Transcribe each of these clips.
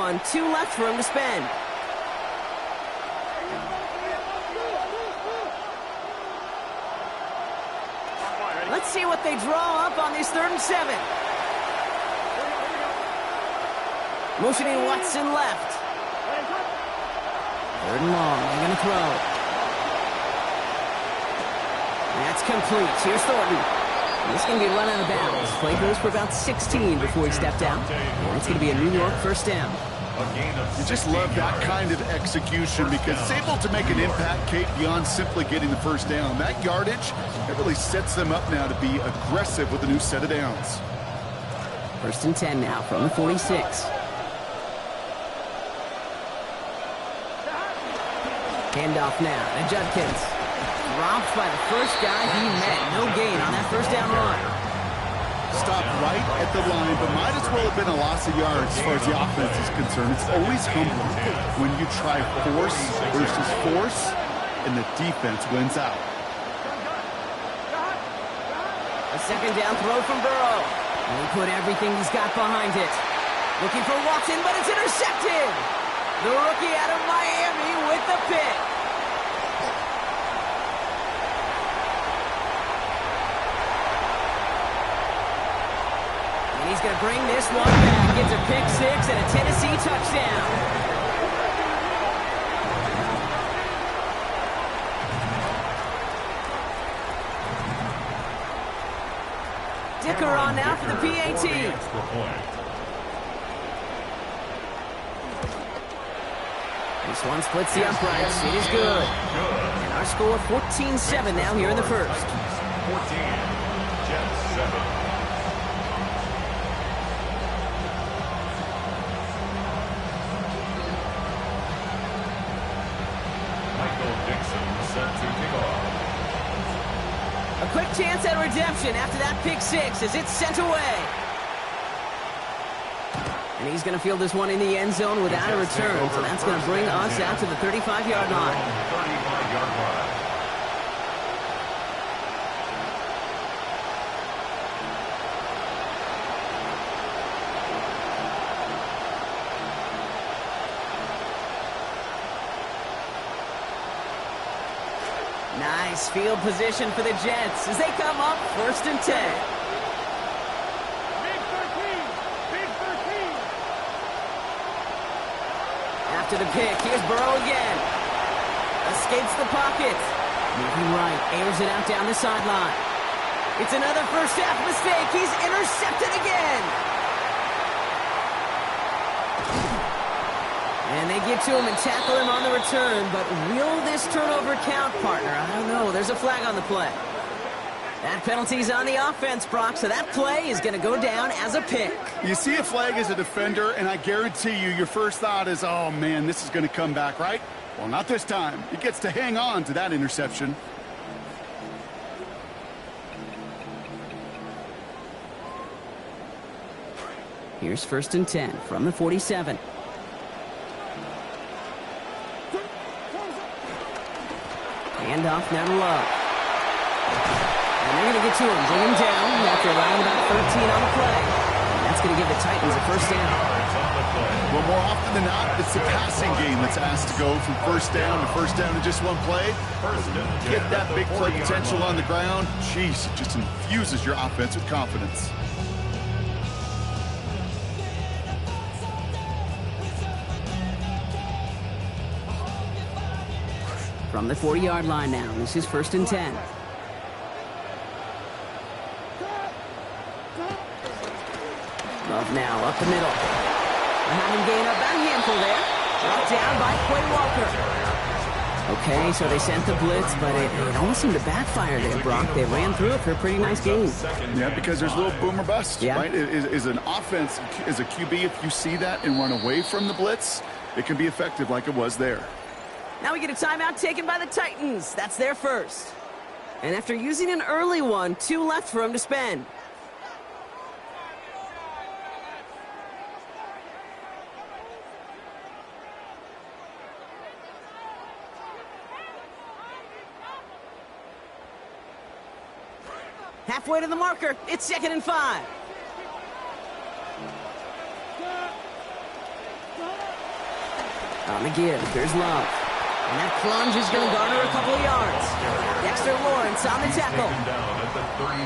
1, 2 left for him to spend. Let's see what they draw up on this 3rd and 7. Motioning Watson left. 3rd and long. They're going to throw. That's complete. Here's Thornton. This is going to be run out of bounds. Play goes for about 16 before he stepped out. And it's going to be a New York first down. You just love that kind of execution because it's able to make an impact, Kate, beyond simply getting the first down. That yardage, it really sets them up now to be aggressive with a new set of downs. 1st and 10 now from the 46. Handoff now to Judkins. Dropped by the first guy he met. No gain on that first down run. Stopped right at the line, but might as well have been a loss of yards as far as the offense is concerned. It's always humbling when you try force versus force, and the defense wins out. A 2nd down throw from Burrow. And he put everything he's got behind it. Looking for Watson, but it's intercepted. The rookie out of Miami with the pick. He's going to bring this one back. Gets a pick 6 and a Tennessee touchdown. Dicker on now for the PAT. This one splits the uprights. It is good. And our score 14-7 now here in the first. 14, Jets 7. A quick chance at redemption after that pick 6 as it's sent away. And he's going to field this one in the end zone without a return. So that's going to bring us out to the 35-yard line. 35-yard line. Nice field position for the Jets as they come up 1st and 10. After the pick, here's Burrow again. Escapes the pocket. Moving right, airs it out down the sideline. It's another first half mistake. He's intercepted again. And they get to him and tackle him on the return, but will this turnover count, partner? I don't know. There's a flag on the play. That penalty's on the offense, Brock, so that play is going to go down as a pick. You see a flag as a defender, and I guarantee you, your first thought is, oh, man, this is going to come back, right? Well, not this time. He gets to hang on to that interception. Here's 1st and 10 from the 47. Handoff now to Love. And they're going to get to him, bring him down after allowing about 13 on the play. And that's going to give the Titans a first down. Well, more often than not, it's the passing game that's asked to go from first down in just one play. Get that big play potential on the ground. Jeez, it just infuses your offense with confidence. From the 40-yard line now, this is 1st and 10. Love now, up the middle. They're having gain up that handful there. Brought down by Quay Walker. Okay, so they sent the blitz, but it almost seemed to backfire there, Brock. They ran through it for a pretty nice gain. Yeah, because there's a little boom or bust, right? Is an offense, as a QB, if you see that and run away from the blitz, it can be effective like it was there. Now we get a timeout taken by the Titans. That's their first. And after using an early one, 2 left for them to spend. Halfway to the marker. It's 2nd and 5. On the give, here's Love. And that plunge is going to garner a couple of yards. Dexter Lawrence on the tackle.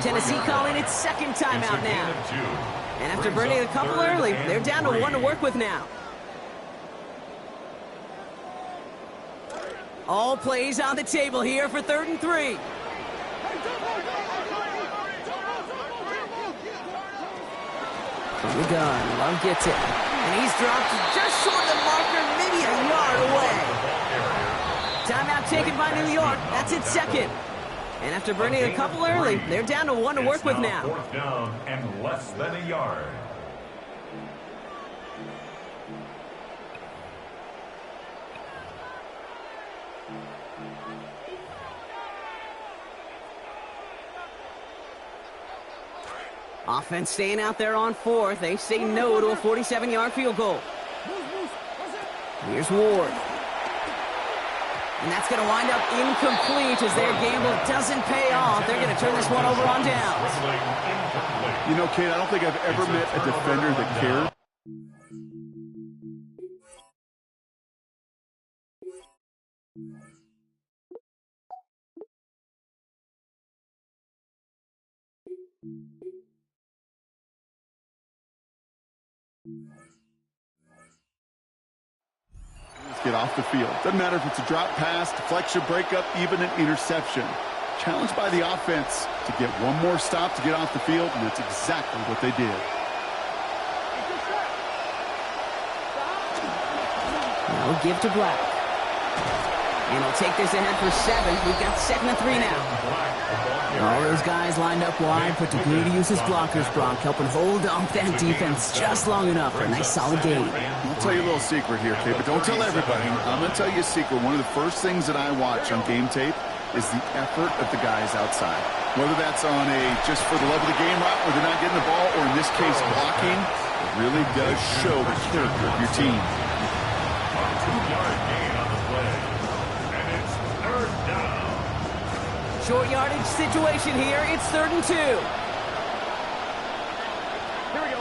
Tennessee calling its second timeout now. And after burning a couple early, they're down to 1 to work with now. All plays on the table here for 3rd and 3. From the gun, Love gets it. And he's dropped just short of the marker, maybe a yard away. Timeout taken by New York. That's its second. And after burning a couple early, they're down to 1 to work with now. 4th down and less than a yard. Offense staying out there on 4th. They say no to a 47-yard field goal. Here's Ward. And that's going to wind up incomplete as their gamble doesn't pay off. They're going to turn this one over on downs. You know, Kate, I don't think I've ever met a defender that cared. Get off the field. Doesn't matter if it's a drop pass, deflection, breakup, even an interception. Challenged by the offense to get one more stop to get off the field, and that's exactly what they did. Now we'll give to Black. And he'll take this ahead for 7. We've got 2nd and 3 now. All those guys lined up wide, put to good use as blockers, Brock, helping hold off that defense just long enough for a nice solid game. I'll tell you a little secret here, Kate, but don't tell everybody. I'm going to tell you a secret. One of the first things that I watch on game tape is the effort of the guys outside. Whether that's on a just for the love of the game route where they're not getting the ball, or in this case blocking, it really does show the character of your team. 2-yard gain on the play. And it's 3rd down. Short yardage situation here. It's 3rd and 2. Here we go.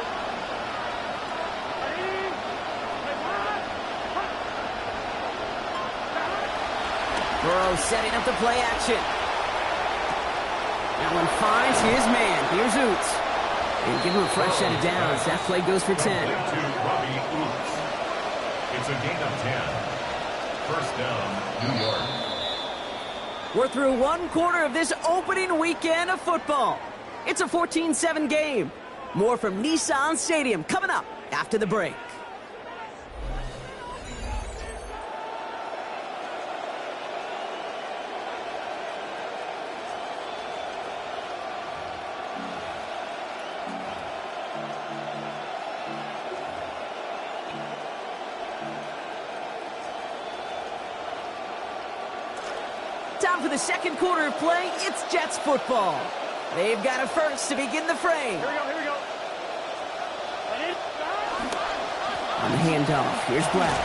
Burrow setting up the play action. That one finds his man. Here's Oots. And give him a fresh set of downs. That play goes for 10. To Robbie Oots. It's a gain of 10. 1st down, New York. We're through 1 quarter of this opening weekend of football. It's a 14-7 game. More from Nissan Stadium coming up after the break. Time for the 2nd quarter of play. It's Jets football. They've got a first to begin the frame. Here we go. On the handoff, here's Black.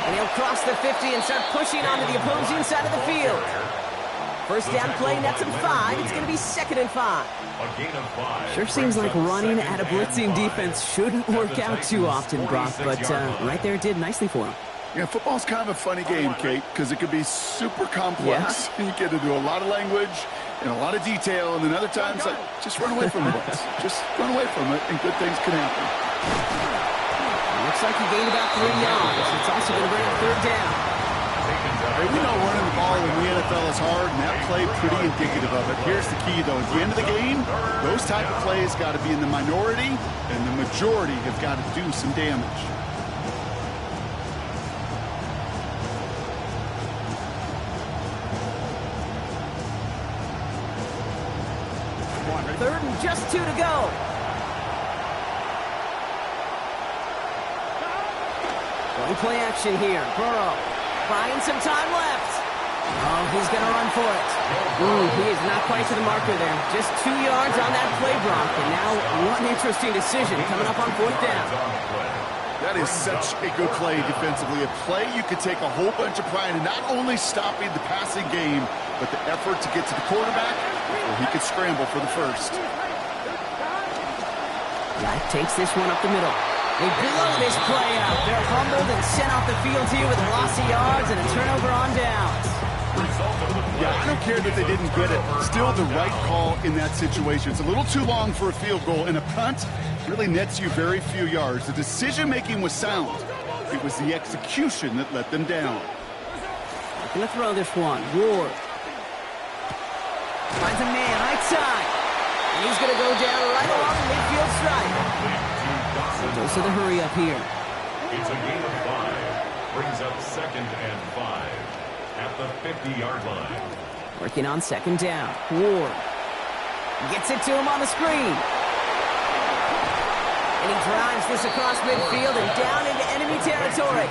And he'll cross the 50 and start pushing onto the opposing side of the field. First down play, nets him 5. It's going to be 2nd and 5. A gain of 5. Sure seems like running at a blitzing defense shouldn't work out too often, Brock, but right there it did nicely for him. Yeah, football's kind of a funny game, Kate, because it can be super complex. Yeah. You get into a lot of language and a lot of detail, and then other times, like, just run away from it. Just run away from it, and good things can happen. Looks like he gained about 3 yards. It's also going to bring up 3rd down. Hey, we know running the ball in the NFL is hard, and that play pretty indicative of it. Here's the key, though. At the end of the game, those type of plays got to be in the minority, and the majority have got to do some damage. Third and just 2 to go. Going play action here. Burrow buying some time left. Oh, he's going to run for it. Ooh, he is not quite to the marker there. Just 2 yards on that play, Brock. And now one interesting decision coming up on 4th down. That is such a good play defensively. A play you could take a whole bunch of pride in, not only stopping the passing game, but the effort to get to the quarterback where he could scramble for the first. Black takes this one up the middle. They blow this play out. They're humble tackled and sent off the field here with a loss of yards and a turnover on downs. Yeah, I don't care that they didn't get it. Still the right call in that situation. It's a little too long for a field goal, and a punt really nets you very few yards. The decision-making was sound. It was the execution that let them down. Looking to throw this one. Ward finds a man right side. And he's going to go down right along the midfield stripe. Goes to the hurry up here. It's a gain of 5. Brings up 2nd and 5 at the 50-yard line. Working on 2nd down. Ward gets it to him on the screen. And he drives this across midfield and down into enemy territory.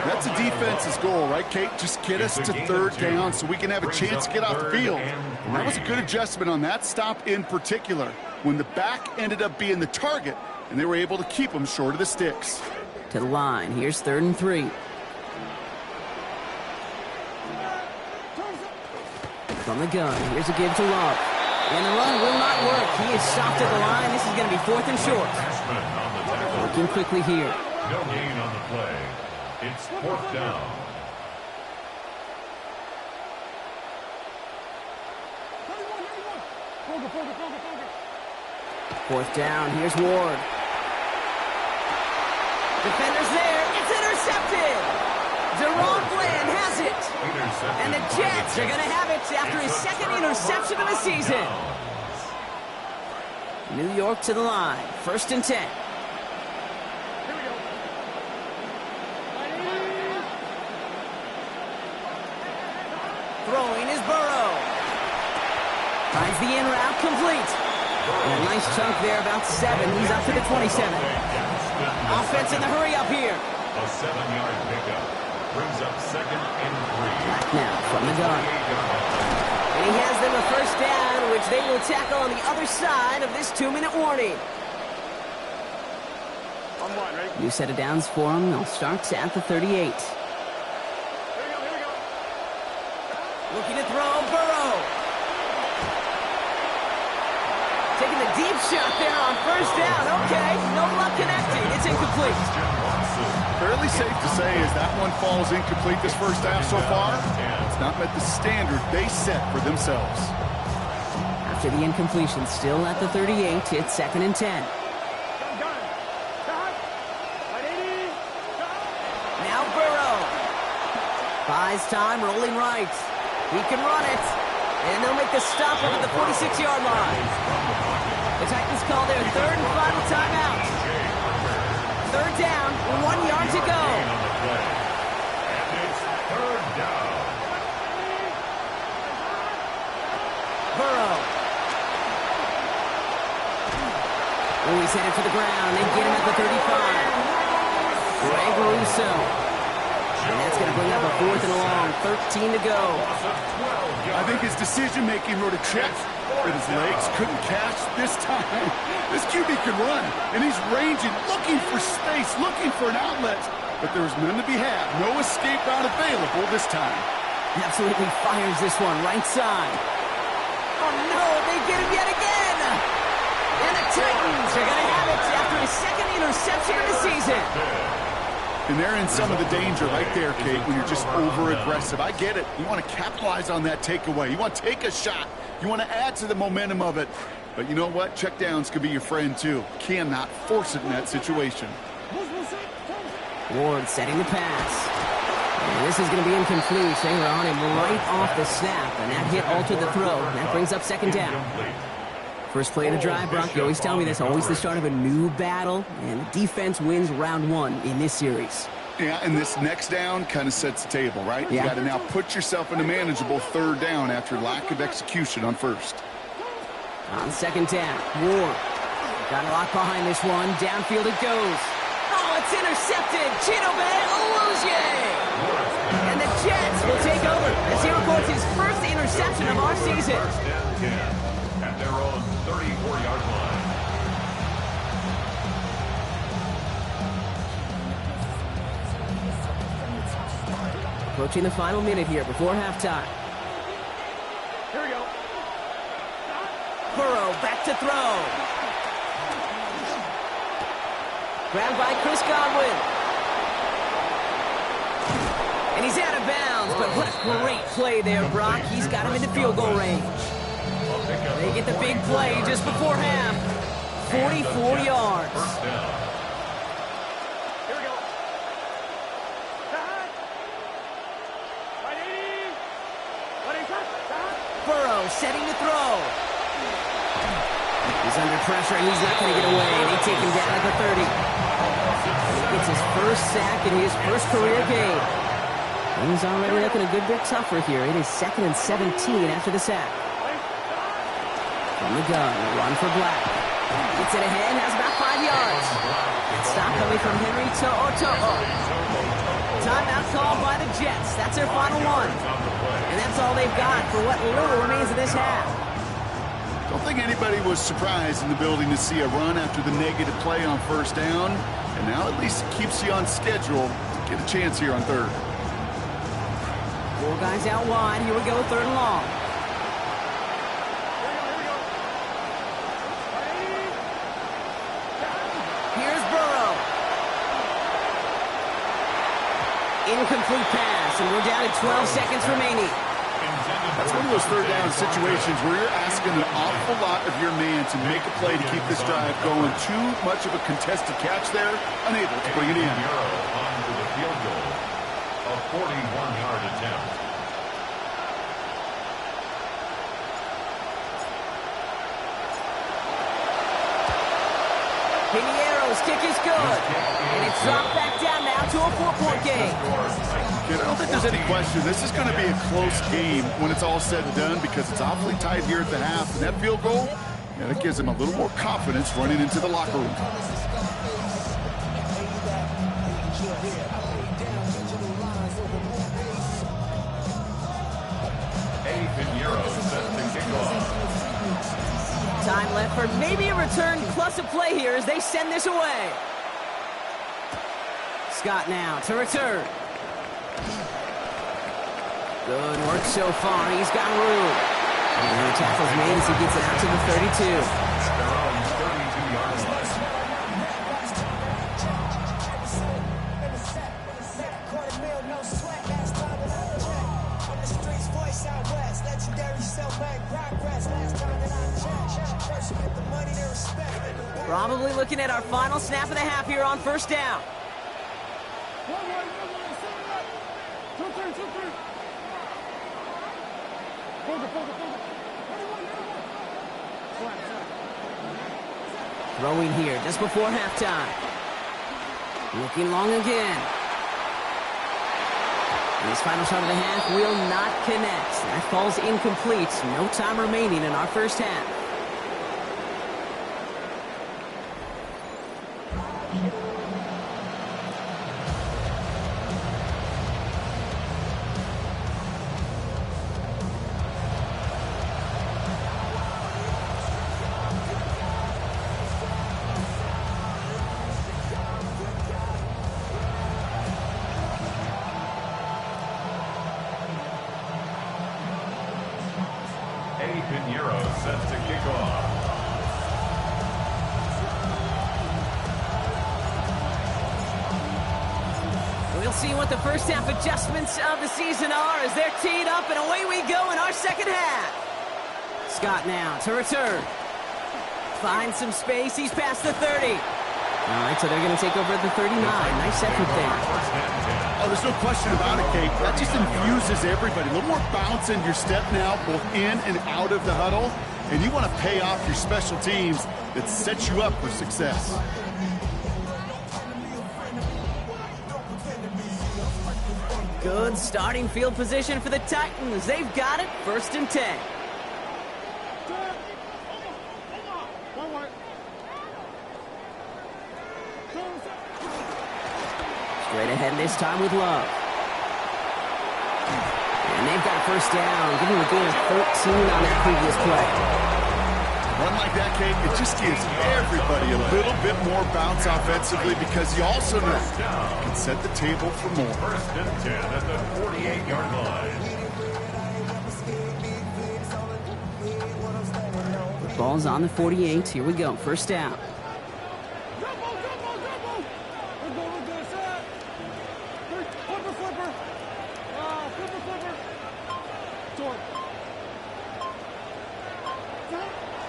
That's a defense's goal, right, Kate? Just get us to 3rd down so we can have a chance to get off the field. And that was a good adjustment on that stop in particular, when the back ended up being the target, and they were able to keep them short of the sticks. To the line. Here's 3rd and 3. From the gun. Here's a give to Love. And the run will not work. He is stopped at the line. This is going to be 4th and short. Working quickly here. No gain on the play. It's 4th down. Fourth down. Here's Ward. Defender's there. It's intercepted. Deron Bland has it. And the Jets are going to have it after his 2nd interception of the season. New York to the line. 1st and 10. Throwing is Burrow. Finds the in route complete. And a nice chunk there, about 7. He's up to the 27. Offense in the hurry up here. A 7-yard pickup. Brings up 2nd and 3. Back now from the gun. And he has them a 1st down, which they will tackle on the other side of this 2-minute warning. New set of downs for him. They'll start at the 38. Looking to throw, Burrow. Taking the deep shot there on 1st down. Okay, no luck connecting. It's incomplete. Fairly safe to say as that one falls incomplete this 1st half so far. It's not met the standard they set for themselves. After the incompletion, still at the 38, it's 2nd and 10. Now Burrow. Buys time, rolling right. He can run it. And they'll make the stop over the 46-yard line. The Titans call their 3rd and final timeout. 3rd down, 1 yard to go. And it's 3rd down. Burrow. Oh, he's headed for the ground. They get him at the 35. Greg Russo. And that's going to bring up a 4th and long. 13 to go. I think his decision-making wrote a check that his legs couldn't catch this time. This QB can run, and he's ranging, looking for space, looking for an outlet. But there's none to be had. No escape route available this time. Absolutely fires this one right side. Oh, no, they get him yet again. And the Titans are going to have it after his 2nd interception of the season. And they're in some of the danger right there, Kate, when you're just over-aggressive. I get it. You want to capitalize on that takeaway. You want to take a shot. You want to add to the momentum of it. But you know what? Checkdowns could be your friend, too. Cannot force it in that situation. Ward setting the pass. And this is going to be incomplete. They were on him right off the snap, and that hit altered the throw. That brings up 2nd down. First play of the drive, Brock. You always tell me this, always the start of a new battle, and the defense wins round 1 in this series. Yeah, and this next down kind of sets the table, right? Yeah. You got to now put yourself in a manageable 3rd down after lack of execution on 1st. On 2nd down, Ward got a lock behind this one. Downfield it goes. Oh, it's intercepted. Chidobe Oluzie. And the Jets will take over as he records his 1st interception of our season. 1st and 10 at their own 34-yard line. Approaching the final minute here before halftime. Here we go. Burrow back to throw. Grabbed by Chris Godwin. What a great play there, Brock. He's got him into field goal range. They get the big play just before half. 44 yards. Here we go. Burrow setting to throw. He's under pressure, and he's not going to get away. They take him down at the 30. He gets his first sack in his first career game. Things already looking a good bit tougher here. It is 2nd and 17 after the sack. From the gun, a run for Black. Gets it ahead, has about 5 yards. And stop coming from Henry To'o. Timeout called by the Jets. That's their final one. And that's all they've got for what little remains of this half. Don't think anybody was surprised in the building to see a run after the negative play on first down. And now at least it keeps you on schedule to get a chance here on third. 4 guys out wide. Here we go, 3rd and long. Here's Burrow. Incomplete pass, and we're down to 12 seconds remaining. That's one of those third down situations where you're asking an awful lot of your man to make a play to keep this drive going. Too much of a contested catch there, unable to bring it in. Onto the field goal, a 41-yard attempt. Piniero's kick is good, and it's dropped back down now to a 4-point game. I don't think there's any question. This is going to be a close game when it's all said and done because it's awfully tight here at the half. And that field goal, that gives them a little more confidence running into the locker room. Time left for maybe a return plus a play here as they send this away. Scott now to return. Good work so far. He's got room. And the tackle's made as he gets it out to the 32. Probably looking at our final snap of the half here on first down. Throwing here just before halftime. Looking long again. And his final shot of the half will not connect. That falls incomplete. No time remaining in our first half. Set to kick off. We'll see what the first half adjustments of the season are as they're teed up, and away we go in our second half. Scott now to return. Finds some space. He's past the 30. All right, so they're going to take over at the 39. Nice effort there. Oh, there's no question about it, Kate. That just infuses everybody. A little more bounce in your step now, both in and out of the huddle. And you want to pay off your special teams that sets you up for success. Good starting field position for the Titans. They've got it, 1st and 10. Straight ahead this time with Love. And they've got a first down, giving a gain of 14 on that previous play. Run like that, Kate, it just gives everybody a little bit more bounce offensively because you also know you can set the table for more. 1st and 10 at the 48-yard line. The ball's on the 48. Here we go. First down. Flipper.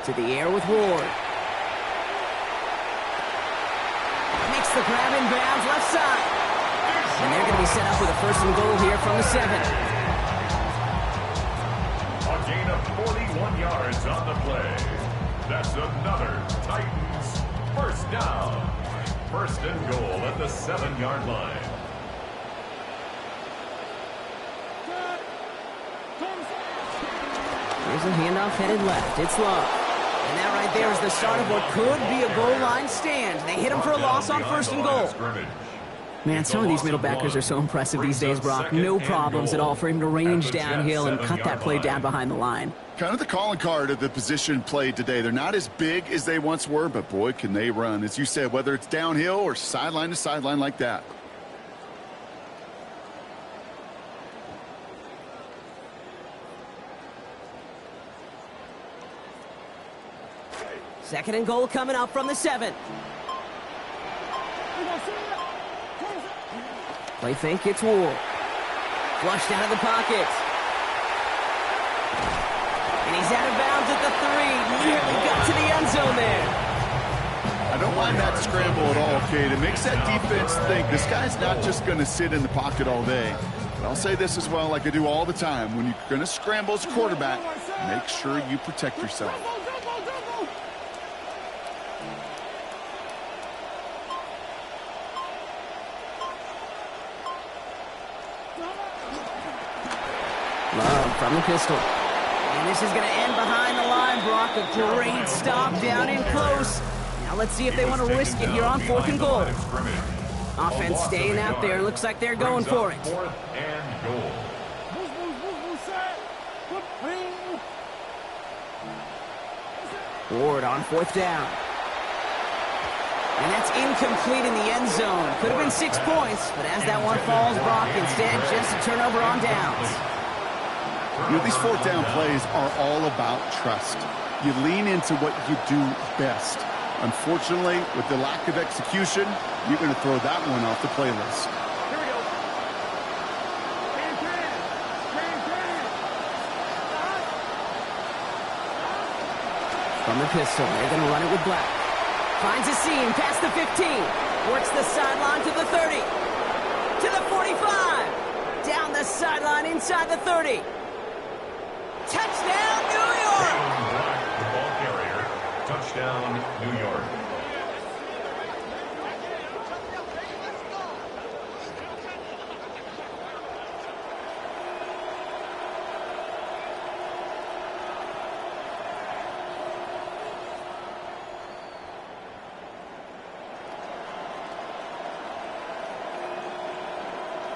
To the air with Ward. Makes the grab in bounds left side. And they're going to be set up with a first and goal here from the 7. A gain of 41 yards on the play. That's another Titans first down. First and goal at the 7-yard line. Here's a handoff headed left. It's Love. And that right there is the start of what could be a goal line stand. They hit him for a loss on first and goal. Man, some of these middle backers are so impressive these days, Brock. No problems at all for him to range downhill and cut that play down behind the line. Kind of the calling card of the position played today. They're not as big as they once were, but boy, can they run. As you said, whether it's downhill or sideline to sideline like that. Second and goal coming up from the 7. Play fake, it's Ward. Flushed out of the pocket. And he's out of bounds at the 3. Nearly got to the end zone there. I don't mind that scramble at all, Kate. It makes that defense think this guy's not just going to sit in the pocket all day. But I'll say this as well, like I do all the time. When you're going to scramble as a quarterback, make sure you protect yourself. Love from the pistol. And this is going to end behind the line, Brock. A great stop down in close. Now let's see if they want to risk it here on 4th and goal. Offense staying out there. Looks like they're going for it. 4th and goal. Ward on 4th down. And that's incomplete in the end zone. Could have been 6 points, but as that one falls, Brock, instead just a turnover on downs. You know, these 4th down plays are all about trust. You lean into what you do best. Unfortunately, with the lack of execution, you're going to throw that one off the playlist. Here we go. From the pistol, they're going to run it with Black. Finds a seam past the 15. Works the sideline to the 30. To the 45. Down the sideline inside the 30. Touchdown, New York! Black, the ball carrier. Touchdown, New York.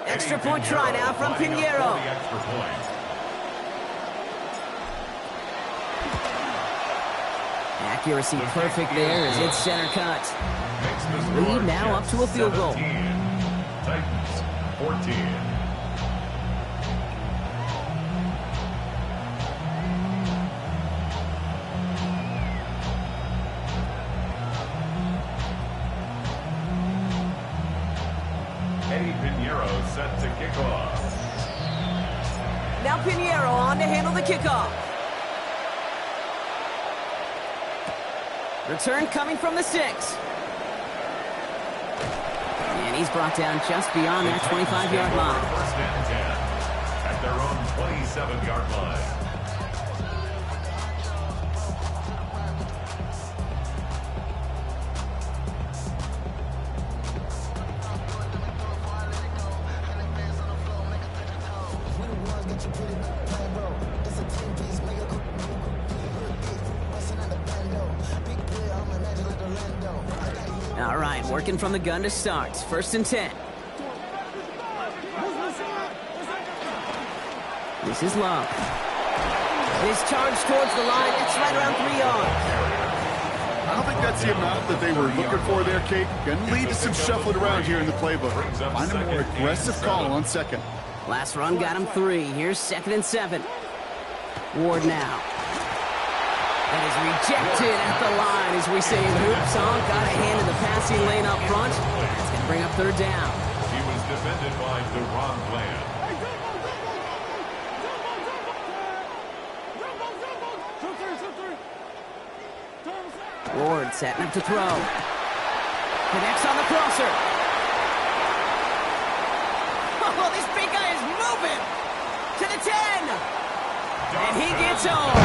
Extra point try now from Pinheiro. Extra point. Accuracy perfect there as it's center cut. Lead now up to a field goal. Titans 14. Eddie Pinheiro set to kick off. Now Pinheiro on to handle the kickoff. Return coming from the 6. And he's brought down just beyond that 25-yard line. First and 10 at their own 27-yard line. All right, working from the gun to start. First and 10. This is Love. His charge towards the line. It's right around 3 yards. I don't think that's the amount that they were looking for there, Kate. Going to lead to some shuffling around here in the playbook. Find a more aggressive call on second. Last run got him 3. Here's 2nd and 7. Ward now. That is rejected at the line, as we say in hoops. Got a hand in the passing lane up front. That's going to bring up 3rd down. He was defended by Deron Bland. Ford setting up to throw. Connects on the crosser. Oh, this big guy is moving to the 10. And he gets home.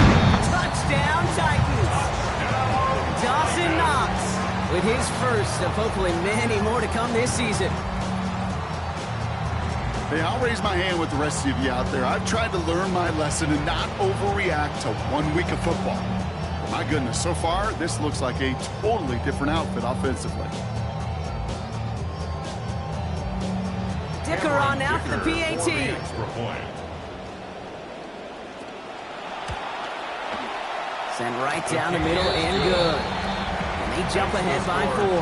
Touchdown, Titans. Dawson Knox with his first of hopefully many more to come this season. Hey, I'll raise my hand with the rest of you out there. I've tried to learn my lesson and not overreact to 1 week of football. But my goodness, so far, this looks like a totally different outfit offensively. Dicker on now for the PAT. Sent right down the middle and good. And they jump ahead by 4. 21,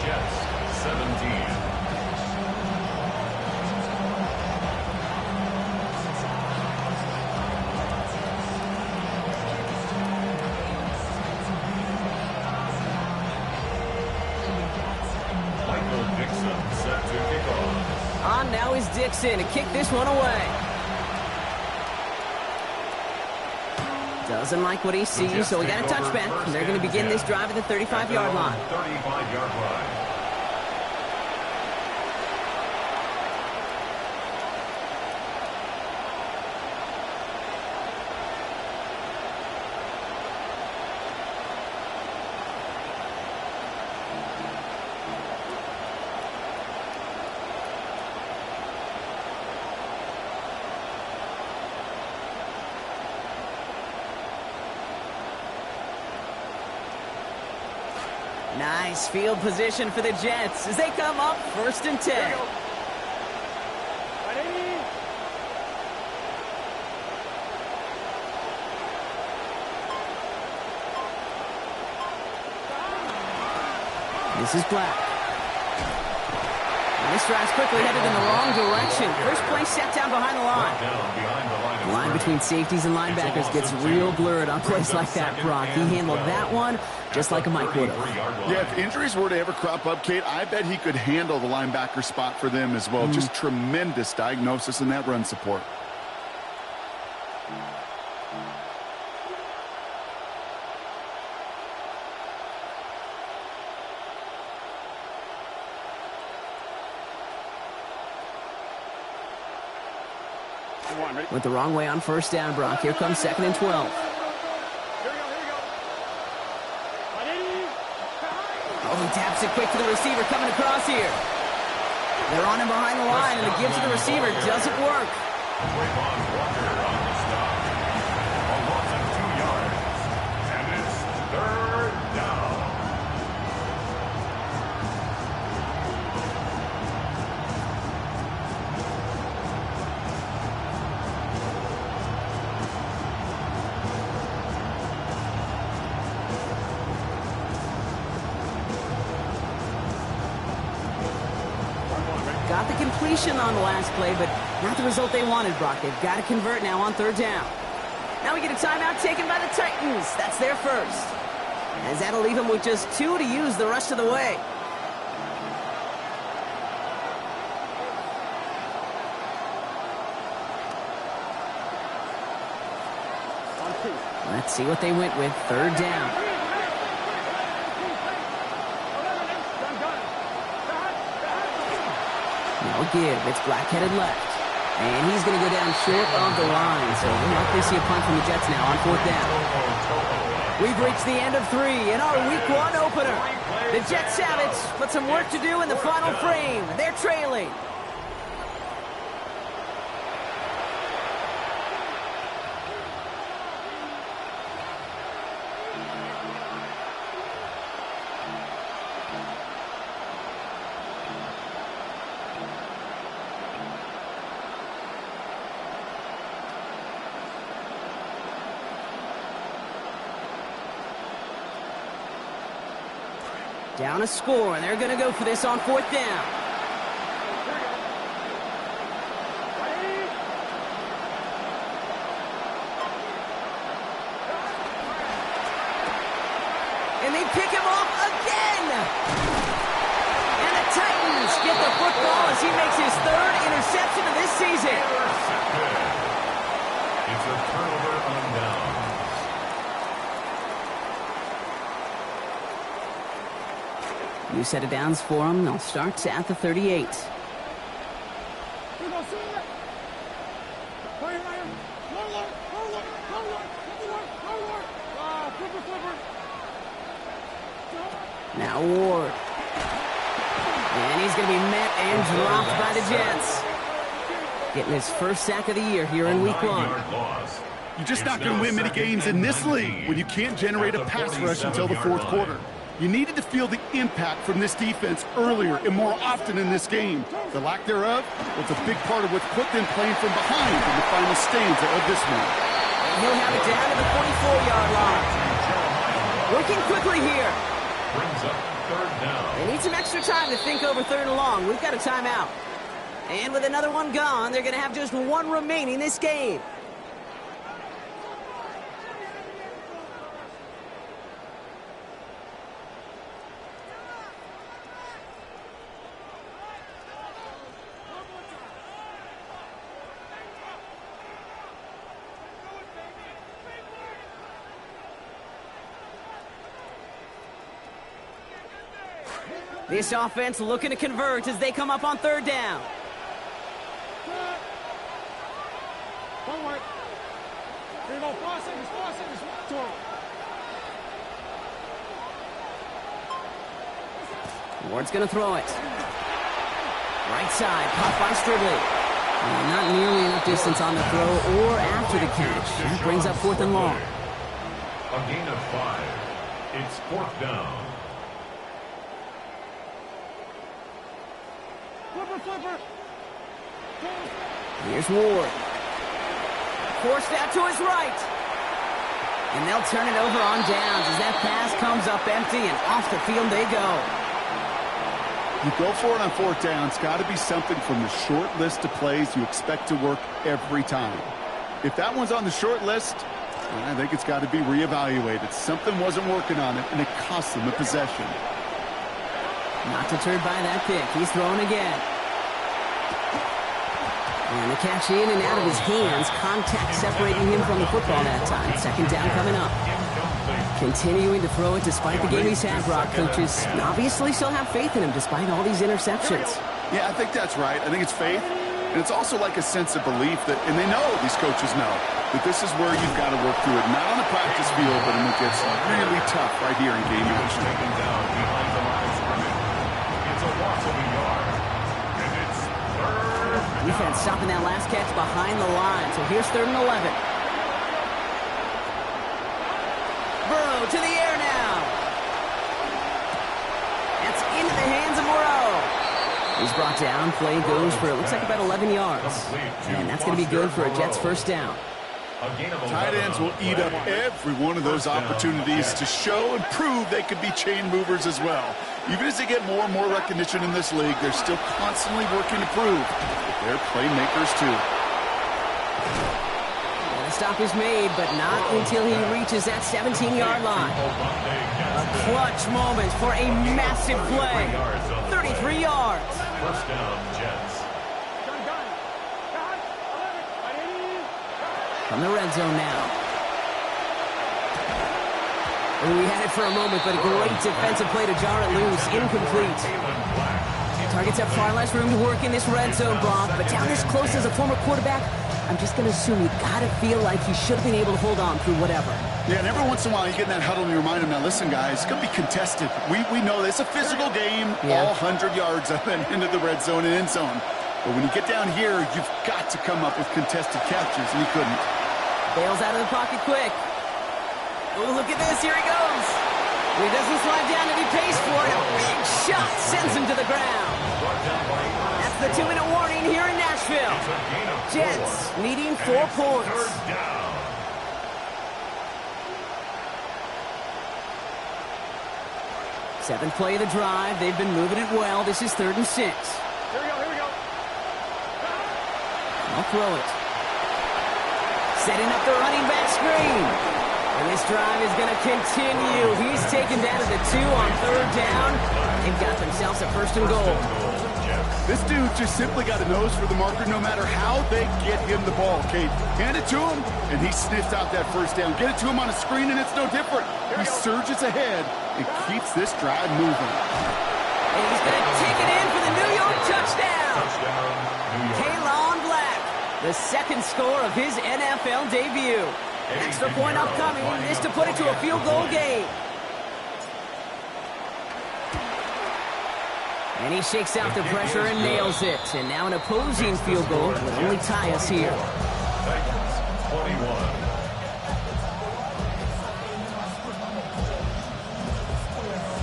Jets 17. On now is Dixon to kick this one away. Doesn't like what he sees, so we got a touchback. They're going to begin this drive at the 35-yard line. 35-yard line. Nice field position for the Jets as they come up 1st and 10. This is Black. And this drive's quickly headed in the wrong direction. First play set down behind the line. The line between safeties and linebackers gets real blurred on plays like that, Brock. He handled that one just like a Mike would have. Yeah, if injuries were to ever crop up, Kate, I bet he could handle the linebacker spot for them as well. Just tremendous diagnosis in that run support. Went the wrong way on 1st down, Brock. Here comes 2nd and 12. Oh, he taps it quick to the receiver coming across here. They're on him behind the line, and the give to the receiver doesn't work. A loss of 2 yards. And it's 3rd down. Got the completion on the last play, but not the result they wanted, Brock. They've got to convert now on 3rd down. Now we get a timeout taken by the Titans. That's their first. As that'll leave them with just 2 to use the rest of the way. Let's see what they went with. 3rd down. No give. It's Black-headed left. And he's going to go down short of the line. So we'll likely see a punt from the Jets now on 4th down. We've reached the end of 3 in our Week 1 opener. The Jets have it, but some work to do in the final frame. They're trailing. Down a score, and they're going to go for this on 4th down. And they pick him off again. And the Titans get the football as he makes his 3rd interception of this season. It's a turnover on down. New set of downs for them. They'll start at the 38. Now Ward. And he's going to be met and dropped by the Jets. Getting his first sack of the year here in week 1. You're just not going to win many games in this league when you can't generate a pass rush until the fourth quarter. You needed to feel the impact from this defense earlier and more often in this game. The lack thereof was a big part of what put them playing from behind in the final stanza of this one. And he'll have it down to the 44-yard line. Working quickly here. Brings up third down. They need some extra time to think over third and long. We've got a timeout. And with another one gone, they're going to have just one remaining this game. This offense looking to convert as they come up on third down. Ward's going to throw it. Right side, caught by Stribley. Not nearly enough distance on the throw or after the catch. That brings up fourth and long. A gain of 5. It's fourth down. Here's Ward. Forced out to his right. And they'll turn it over on downs as that pass comes up empty and off the field they go. You go for it on fourth down. It's got to be something from the short list of plays you expect to work every time. If that one's on the short list, I think it's got to be reevaluated. Something wasn't working on it, and it cost them a possession. Not deterred by that pick. He's throwing again. And the catch in and out of his hands. Contact separating him from the football that time. Second down coming up. Continuing to throw it despite the game he's had, Brock. Coaches obviously still have faith in him despite all these interceptions. Yeah, I think that's right. I think it's faith. And it's also like a sense of belief that, and they know, these coaches know, that this is where you've got to work through it. Not on the practice field, but when it gets really tough right here in game action. Taken down behind the line of scrimmage. It's a loss of a yard. And it's third down. Defense stopping that last catch behind the line. So here's 3rd and 11. Burrow to the air now. That's into the hands of Moreau. He's brought down. Play goes for, it looks like about 11 yards. And that's going to be good for a Jets first down. Tight ends will eat up every one of those opportunities to show and prove they could be chain movers as well. Even as they get more and more recognition in this league, they're still constantly working to prove that they're playmakers too. And the stop is made, but not until he reaches that 17-yard line. A clutch moment for a massive play. 33 yards. First down, Jets. From the red zone now. And we had it for a moment, but a great defensive play to jar it loose. Incomplete. Targets have far less room to work in this red zone, Brock, but down this close as a former quarterback, I'm just going to assume you got to feel like he should have been able to hold on through whatever. Yeah, and every once in a while you get in that huddle and you remind him, now listen, guys, it's going to be contested. We know it's a physical game, all 100 yards up and into the red zone and end zone. But when you get down here, you've got to come up with contested catches, and he couldn't. Bails out of the pocket quick. Oh, look at this. Here he goes. He doesn't slide down and he pays for it. A big shot sends him to the ground. That's the 2-minute warning here in Nashville. Jets needing 4 points. Seventh play of the drive. They've been moving it well. This is 3rd and 6. Here we go. I'll throw it. Setting up the running back screen. And this drive is going to continue. He's taken down to the 2 on 3rd down. They've got themselves a 1st and goal. This dude just simply got a nose for the marker no matter how they get him the ball, Kate. Hand it to him, and he sniffs out that 1st down. Get it to him on a screen, and it's no different. He surges ahead and keeps this drive moving. And he's going to take it in for the New York touchdown. Kalon Black, the second score of his NFL debut. Extra point upcoming. This to put it to a field goal game. And he shakes out the pressure and nails it. And now an opposing field goal will only tie us here. Titans 21.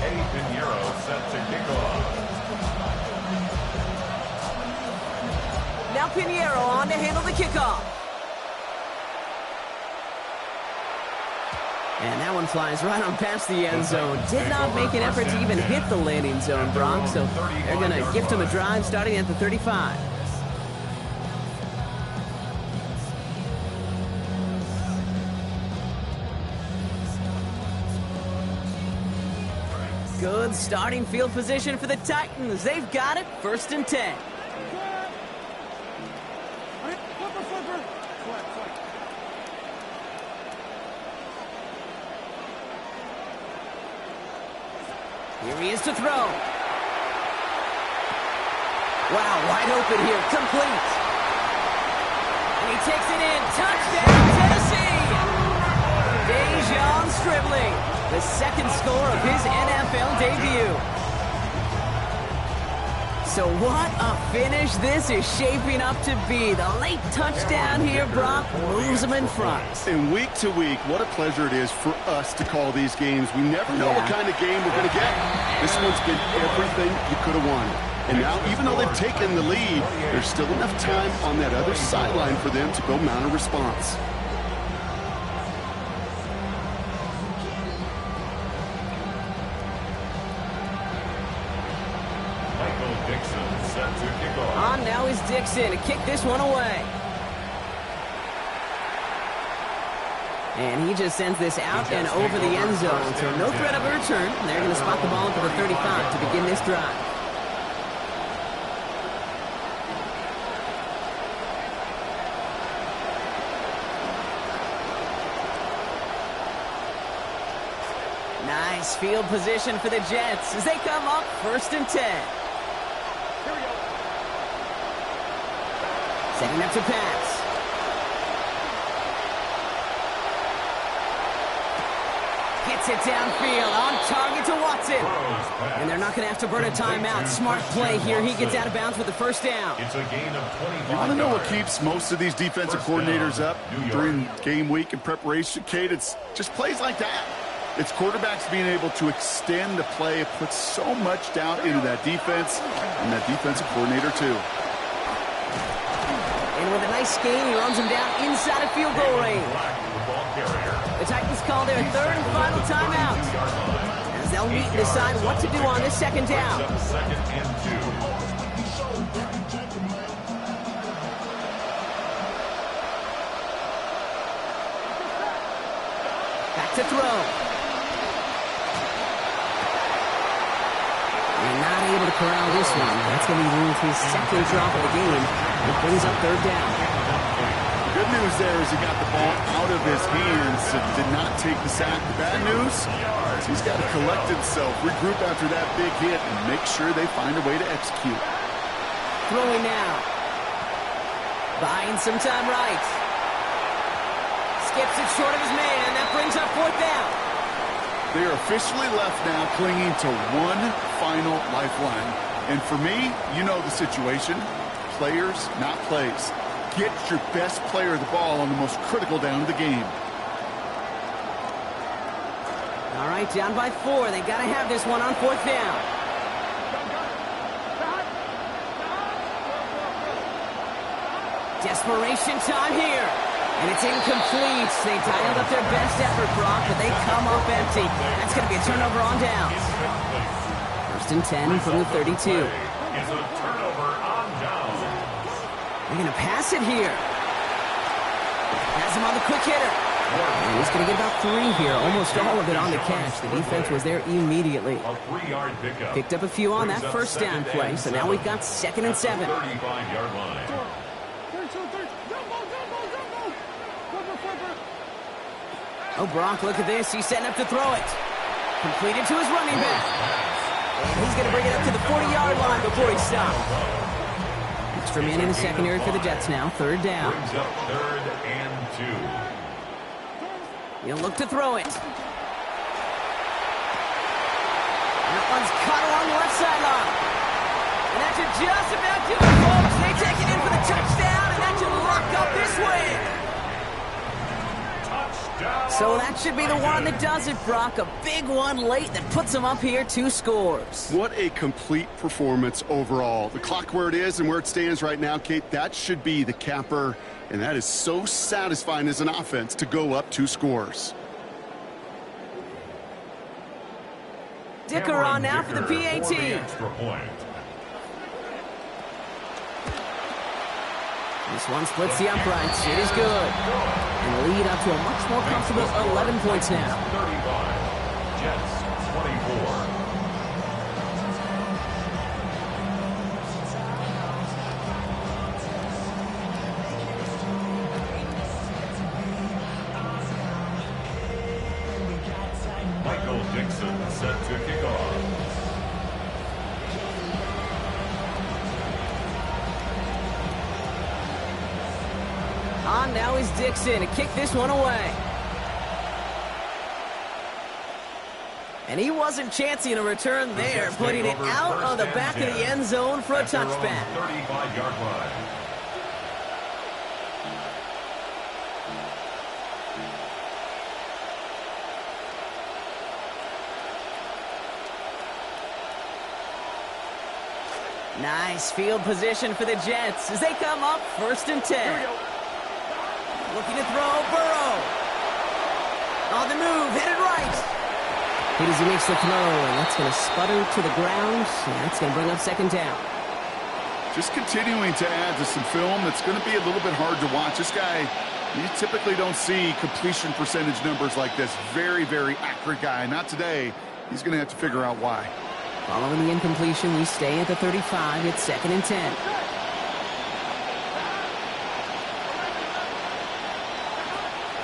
Eddie Pinheiro set to kick off. Now Pinheiro on to handle the kickoff. And that one flies right on past the end zone. Did not make an effort to even hit the landing zone, Brock. So they're going to gift him a drive starting at the 35. Good starting field position for the Titans. They've got it. 1st and 10. Here he is to throw. Wow, wide open here. Complete. And he takes it in. Touchdown, Tennessee! Dejon Stribling, the second score of his NFL debut. So what a finish this is shaping up to be. The late touchdown here, Brock, moves him in front. And week to week, what a pleasure it is for us to call these games. We never know what kind of game we're going to get. This one's been everything you could have wanted. And now, even though they've taken the lead, there's still enough time on that other sideline for them to go mount a response. On now is Dixon to kick this one away. And he just sends this out and over the end zone. So no threat of a return. They're going to spot the ball up at the 35 to begin this drive. Nice field position for the Jets as they come up 1st and 10. Setting up to pass. Gets it downfield, on target to Watson. And they're not going to have to burn a timeout. Smart play here. He gets out of bounds with the 1st down. It's a gain of 25. You want to know what keeps most of these defensive coordinators up during game week and preparation, Kate? It's just plays like that. It's quarterbacks being able to extend the play. It puts so much doubt into that defense and that defensive coordinator, too. And with a nice gain, he runs him down inside of field goal range. The Titans call their 3rd and final timeout as they'll meet and decide what to do on this 2nd down. Back to throw. And not able to corral this one. That's going to be his 2nd drop of the game. It brings up 3rd down. Good news there is he got the ball out of his hands and did not take the sack. The bad news is he's got to collect himself, regroup after that big hit, and make sure they find a way to execute. Throwing now. Buying some time right. Skips it short of his man, and that brings up 4th down. They are officially left now clinging to one final lifeline. And for me, you know the situation. Players, not plays. Get your best player the ball on the most critical down of the game. All right, down by 4. They got to have this one on 4th down. Desperation time here. And it's incomplete. They dialed up their best effort, Brock, but they come up empty. That's going to be a turnover on downs. 1st and 10 from the 32. Is a turnover on downs. They're going to pass it here. Has him on the quick hitter. And he's going to get about 3 here. Almost all of it on the catch. The defense was there immediately. A 3-yard pickup. Picked up a few on that 1st down play. So now we've got 2nd and 7. 35-yard line. Oh, Brock, look at this. He's setting up to throw it. Completed to his running back. And he's going to bring it up to the 40-yard line before he stops. Extra man in the secondary for the Jets now. Third down. Brings up 3rd and 2. He'll look to throw it. That one's caught along the left sideline. And that should just about do it, folks. They take it in for the touchdown, and that should lock up this win. So that should be the one that does it, Brock. A big one late that puts them up here 2 scores. What a complete performance overall. The clock where it is and where it stands right now, Kate, that should be the capper. And that is so satisfying as an offense to go up 2 scores. Dicker on now for the PAT. For the extra point. This one splits the uprights. It is good. And the lead up to a much more comfortable 11 points now. 35. Jets 24. Michael Dixon set to kick off. On now is Dixon to kick this one away. And he wasn't chancing a return there, putting it out of the back of the end zone for a touchback. 35-yard line. Nice field position for the Jets as they come up 1st and 10. Looking to throw, Burrow. On the move, headed right. Hit as he makes the throw, and that's going to sputter to the ground, and that's going to bring up 2nd down. Just continuing to add to some film that's going to be a little bit hard to watch. This guy, you typically don't see completion percentage numbers like this. Very, very accurate guy. Not today. He's going to have to figure out why. Following the incompletion, we stay at the 35. It's 2nd and 10.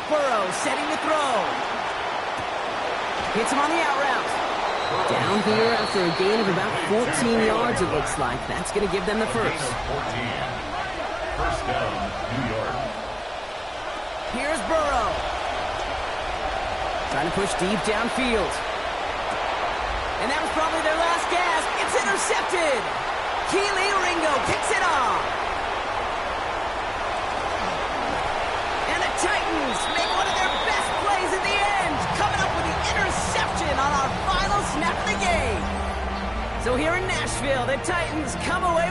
Burrow setting the throw. Hits him on the out route. Down here after a gain of about 14 yards, it looks like. That's going to give them the first. 1st down, New York. Here's Burrow. Trying to push deep downfield. And that was probably their last gasp. It's intercepted. Keely Ringo picks it off. And the Titans make one of their best plays in the end, coming up with the interception on our final snap of the game. So here in Nashville, the Titans come away